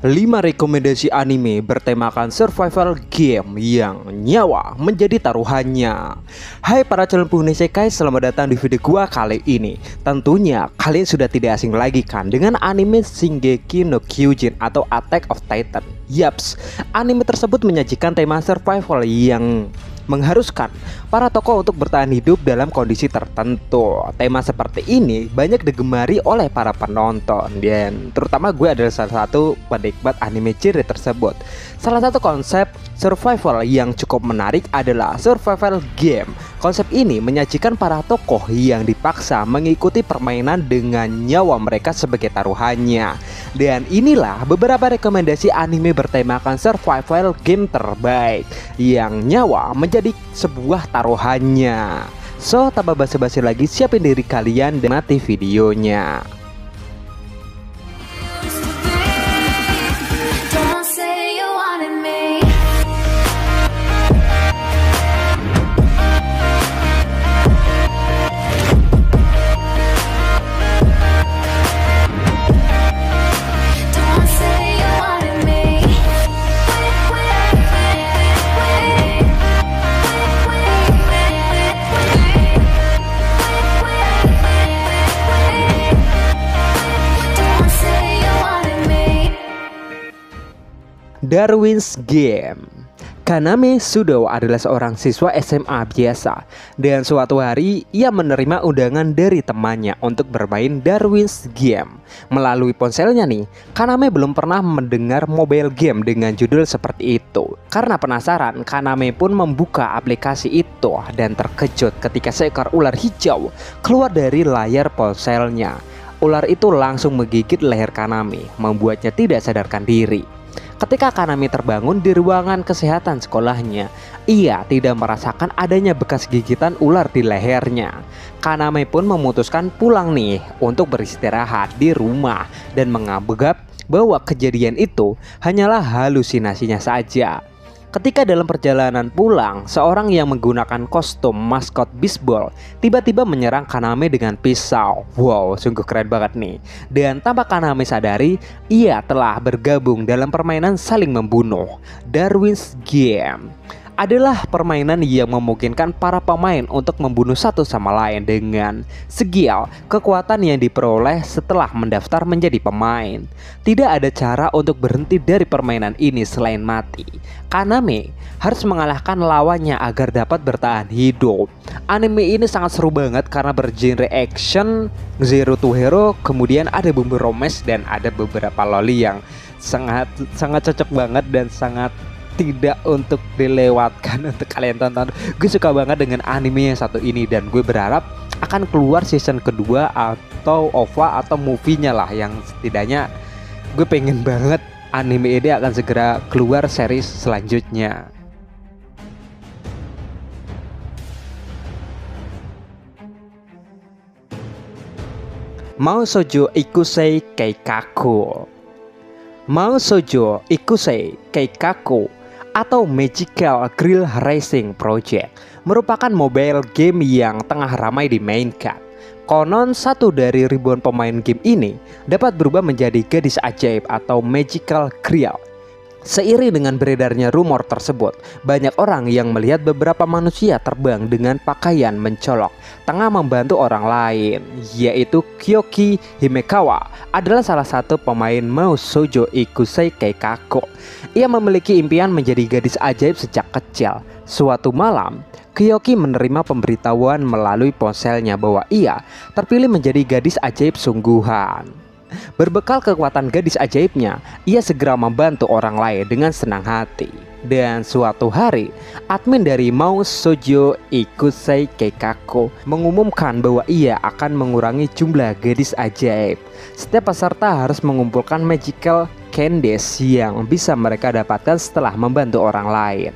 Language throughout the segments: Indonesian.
5 rekomendasi anime bertemakan survival game yang nyawa menjadi taruhannya. Hai para calon penghuni isekai, selamat datang di video gua kali ini. Tentunya kalian sudah tidak asing lagi kan dengan anime Shingeki no Kyojin atau Attack of Titan. Yaps, anime tersebut menyajikan tema survival yang mengharuskan para tokoh untuk bertahan hidup dalam kondisi tertentu. Tema seperti ini banyak digemari oleh para penonton, dan terutama gue adalah salah satu penikmat anime genre tersebut. Salah satu konsep survival yang cukup menarik adalah survival game. Konsep ini menyajikan para tokoh yang dipaksa mengikuti permainan dengan nyawa mereka sebagai taruhannya. Dan inilah beberapa rekomendasi anime bertemakan survival game terbaik yang nyawa menjadi sebuah taruhannya. So, tanpa basa-basi lagi, siapin diri kalian dan mati videonya. Darwin's Game. Kaname Sudo adalah seorang siswa SMA biasa, dan suatu hari ia menerima undangan dari temannya untuk bermain Darwin's Game. Melalui ponselnya nih, Kaname belum pernah mendengar mobile game dengan judul seperti itu. Karena penasaran, Kaname pun membuka aplikasi itu dan terkejut ketika seekor ular hijau keluar dari layar ponselnya. Ular itu langsung menggigit leher Kaname, membuatnya tidak sadarkan diri. Ketika Kaname terbangun di ruangan kesehatan sekolahnya, ia tidak merasakan adanya bekas gigitan ular di lehernya. Kaname pun memutuskan pulang nih untuk beristirahat di rumah dan menganggap bahwa kejadian itu hanyalah halusinasinya saja. Ketika dalam perjalanan pulang, seorang yang menggunakan kostum maskot bisbol tiba-tiba menyerang Kaname dengan pisau. Wow, sungguh keren banget nih. Dan tanpa Kaname sadari, ia telah bergabung dalam permainan saling membunuh. Darwin's Game adalah permainan yang memungkinkan para pemain untuk membunuh satu sama lain dengan skill kekuatan yang diperoleh setelah mendaftar menjadi pemain. Tidak ada cara untuk berhenti dari permainan ini selain mati. Kaname harus mengalahkan lawannya agar dapat bertahan hidup. Anime ini sangat seru banget karena bergenre action, zero to hero, kemudian ada bumbu romance dan ada beberapa loli yang sangat cocok banget dan sangat tidak untuk dilewatkan untuk kalian tonton. Gue suka banget dengan anime yang satu ini, dan gue berharap akan keluar season kedua atau OVA atau movie-nya lah, yang setidaknya gue pengen banget anime ini akan segera keluar series selanjutnya. Mao Shoujo Ikusei Keikaku. Mao Shoujo Ikusei Keikaku atau Magical Girl Racing Project merupakan mobile game yang tengah ramai dimainkan. Konon satu dari ribuan pemain game ini dapat berubah menjadi gadis ajaib atau Magical Girl. Seiring dengan beredarnya rumor tersebut, banyak orang yang melihat beberapa manusia terbang dengan pakaian mencolok tengah membantu orang lain, yaitu Kyoki Himekawa adalah salah satu pemain Mao Shoujo Ikusei Keikaku. Ia memiliki impian menjadi gadis ajaib sejak kecil. Suatu malam, Kyoki menerima pemberitahuan melalui ponselnya bahwa ia terpilih menjadi gadis ajaib sungguhan. Berbekal kekuatan gadis ajaibnya, ia segera membantu orang lain dengan senang hati. Dan suatu hari, admin dari Mao Shoujo Ikusei Keikaku mengumumkan bahwa ia akan mengurangi jumlah gadis ajaib. Setiap peserta harus mengumpulkan magical candies yang bisa mereka dapatkan setelah membantu orang lain.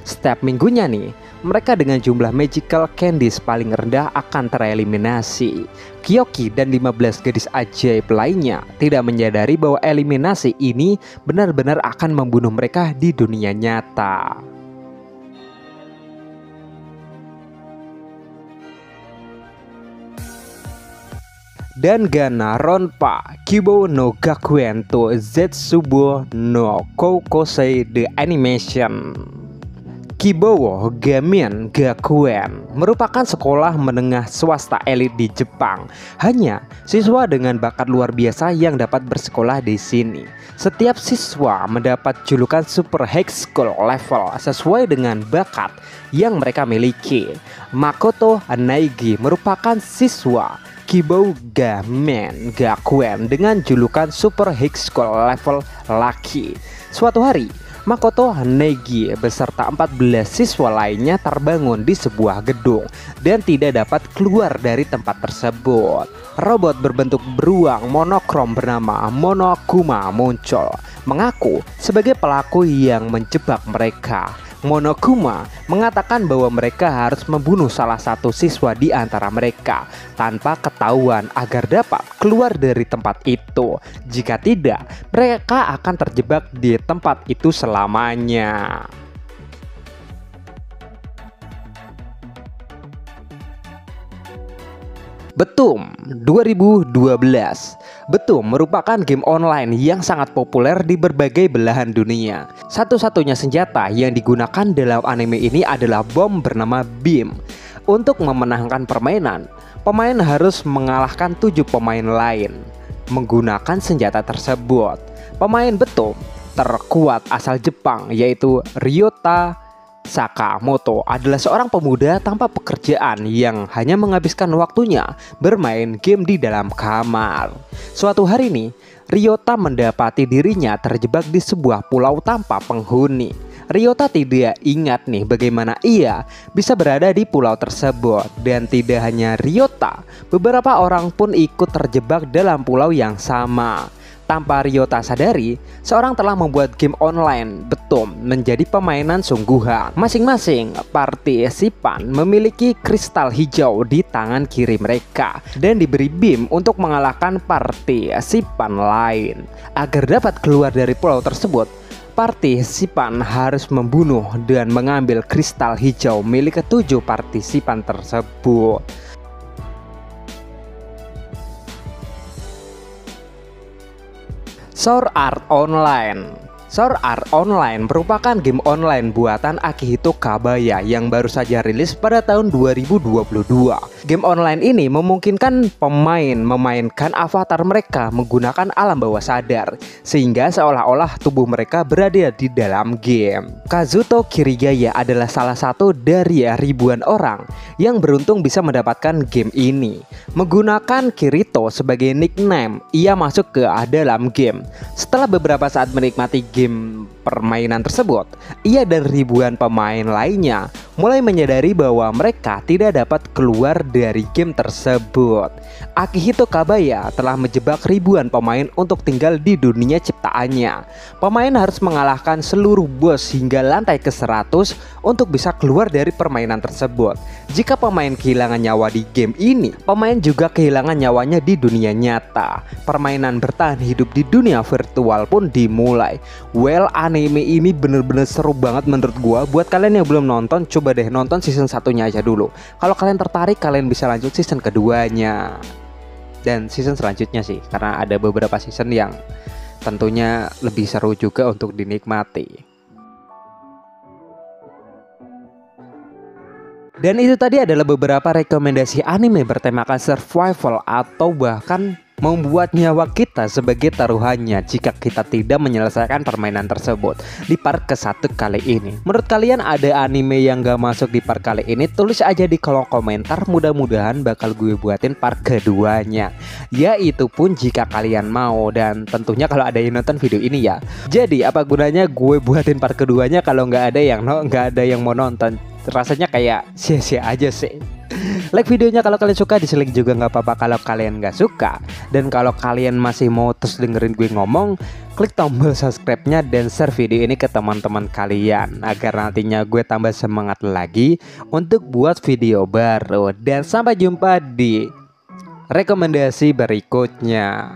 Setiap minggunya nih, mereka dengan jumlah magical candies paling rendah akan tereliminasi. Kyoki dan 15 gadis ajaib lainnya tidak menyadari bahwa eliminasi ini benar-benar akan membunuh mereka di dunia nyata. dan Gana Ronpa Kibo no Gakuen to Zetsubo no Koukosei The Animation. Kibowo Gamen Gakuen merupakan sekolah menengah swasta elit di Jepang. Hanya siswa dengan bakat luar biasa yang dapat bersekolah di sini. Setiap siswa mendapat julukan Super High School Level sesuai dengan bakat yang mereka miliki. Makoto Naegi merupakan siswa Kibowo Gamen Gakuen dengan julukan Super High School Level laki. Suatu hari Makoto Naegi beserta 14 siswa lainnya terbangun di sebuah gedung dan tidak dapat keluar dari tempat tersebut. Robot berbentuk beruang monokrom bernama Monokuma muncul, mengaku sebagai pelaku yang menjebak mereka. Monokuma mengatakan bahwa mereka harus membunuh salah satu siswa di antara mereka tanpa ketahuan agar dapat keluar dari tempat itu. Jika tidak, mereka akan terjebak di tempat itu selamanya. Betum 2012. Betum merupakan game online yang sangat populer di berbagai belahan dunia. Satu-satunya senjata yang digunakan dalam anime ini adalah bom bernama Beam. Untuk memenangkan permainan, pemain harus mengalahkan 7 pemain lain menggunakan senjata tersebut. Pemain Betum terkuat asal Jepang yaitu Ryota Sakamoto adalah seorang pemuda tanpa pekerjaan yang hanya menghabiskan waktunya bermain game di dalam kamar. Suatu hari nih, Ryota mendapati dirinya terjebak di sebuah pulau tanpa penghuni. Ryota tidak ingat nih bagaimana ia bisa berada di pulau tersebut. Dan tidak hanya Ryota, beberapa orang pun ikut terjebak dalam pulau yang sama. Tanpa Ryota sadari, seorang telah membuat game online Betum menjadi permainan sungguhan. Masing-masing partisipan memiliki kristal hijau di tangan kiri mereka dan diberi beam untuk mengalahkan partisipan lain. Agar dapat keluar dari pulau tersebut, partisipan harus membunuh dan mengambil kristal hijau milik ketujuh partisipan tersebut. Sword Art Online. Sword Art Online merupakan game online buatan Akihito Kabaya yang baru saja rilis pada tahun 2022. Game online ini memungkinkan pemain memainkan avatar mereka menggunakan alam bawah sadar, sehingga seolah-olah tubuh mereka berada di dalam game. Kazuto Kirigaya adalah salah satu dari ribuan orang yang beruntung bisa mendapatkan game ini. Menggunakan Kirito sebagai nickname, ia masuk ke dalam game. Setelah beberapa saat menikmati game permainan tersebut, ia dan ribuan pemain lainnya mulai menyadari bahwa mereka tidak dapat keluar dari game tersebut. Akihito Kabaya telah menjebak ribuan pemain untuk tinggal di dunia ciptaannya. Pemain harus mengalahkan seluruh bos hingga lantai ke-100 untuk bisa keluar dari permainan tersebut. Jika pemain kehilangan nyawa di game ini, pemain juga kehilangan nyawanya di dunia nyata. Permainan bertahan hidup di dunia virtual pun dimulai. Well, anime ini bener-bener seru banget menurut gua. Buat kalian yang belum nonton, coba deh nonton season satunya aja dulu. Kalau kalian tertarik, kalian bisa lanjut season keduanya dan season selanjutnya sih, karena ada beberapa season yang tentunya lebih seru juga untuk dinikmati. Dan itu tadi adalah beberapa rekomendasi anime bertemakan survival atau bahkan membuat nyawa kita sebagai taruhannya jika kita tidak menyelesaikan permainan tersebut di part ke-1 kali ini. Menurut kalian ada anime yang gak masuk di part kali ini? Tulis aja di kolom komentar, mudah-mudahan bakal gue buatin part keduanya. Ya itu pun jika kalian mau, dan tentunya kalau ada yang nonton video ini ya. Jadi apa gunanya gue buatin part keduanya kalau nggak ada yang mau nonton? Rasanya kayak sia-sia aja sih. Like videonya kalau kalian suka, dislike juga nggak apa-apa kalau kalian nggak suka. Dan kalau kalian masih mau terus dengerin gue ngomong, klik tombol subscribe-nya dan share video ini ke teman-teman kalian agar nantinya gue tambah semangat lagi untuk buat video baru. Dan sampai jumpa di rekomendasi berikutnya.